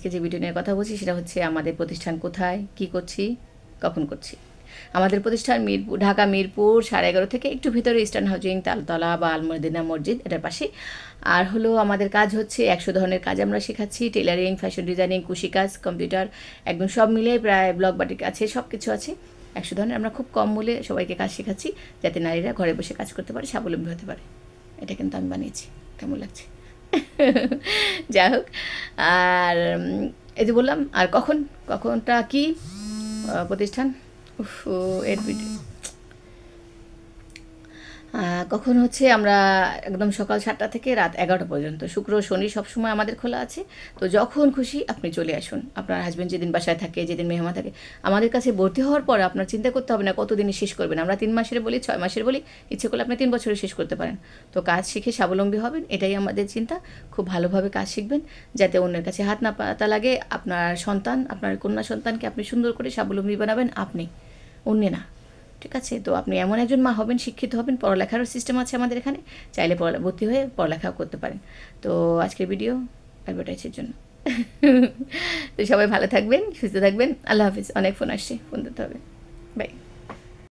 আজকে যে ভিডিও নিয়ে কথা বলছি সেটা হচ্ছে আমাদের প্রতিষ্ঠান কোথায়, কি করছি, কখন করছি। আমাদের প্রতিষ্ঠান মিরপুর, ঢাকা মিরপুর 11:30 থেকে একটু ভিতরে ইস্টার্ন হাউজিং, তালতলা বা আলমদিনা মসজিদ এটার পাশে। আর হলো আমাদের কাজ হচ্ছে 100 ধরনের কাজ আমরা শেখাচ্ছি, টেলারিং, ফ্যাশন ডিজাইনিং, কুশি কাজ, কম্পিউটার, একদম সব মিলে প্রায় ব্লক বাটিক আছে, সব কিছু আছে 100 ধরনের। আমরা খুব কম মূল্যে সবাইকে কাজ শেখাচ্ছি যাতে নারীরা ঘরে বসে কাজ করতে পারে, স্বাবলম্বী হতে পারে। এটা কিন্তু আমি বানিয়েছি, কেমন লাগছে? যাই হোক, আর এই যে বললাম, আর কখনটা কি প্রতিষ্ঠান, উফ, এর ভিডিও কখন হচ্ছে আমরা একদম সকাল 7টা থেকে রাত 11টা পর্যন্ত, শুক্র শনি সবসময় আমাদের খোলা আছে। তো যখন খুশি আপনি চলে আসুন। আপনার হাজব্যান্ড যেদিন বাসায় থাকে, যেদিন মেহমান থাকে, আমাদের কাছে ভর্তি হওয়ার পর আপনার চিন্তা করতে হবে না কতদিনে শেষ করবেন। আমরা 3 মাসের বলি, 6 মাসের বলি, ইচ্ছে করলে আপনি 3 বছরে শেষ করতে পারেন। তো কাজ শিখে স্বাবলম্বী হবেন, এটাই আমাদের চিন্তা। খুব ভালোভাবে কাজ শিখবেন যাতে অন্যের কাছে হাত না পাতা লাগে। আপনার সন্তান, আপনার কন্যা সন্তানকে আপনি সুন্দর করে স্বাবলম্বী বানাবেন, আপনি, অন্য না। ঠিক আছে? তো আপনি এমন একজন মা হবেন, শিক্ষিত হবেন, পড়ালেখারও সিস্টেম আছে আমাদের এখানে, চাইলে ভর্তি হয়ে পড়ালেখাও করতে পারেন। তো আজকের ভিডিও অ্যাডভার্টাইজের জন্য। তো সবাই ভালো থাকবেন, সুস্থ থাকবেন। আল্লাহ হাফিজ। অনেক ফোন আসছে, ফোন দিতে হবে। বাই।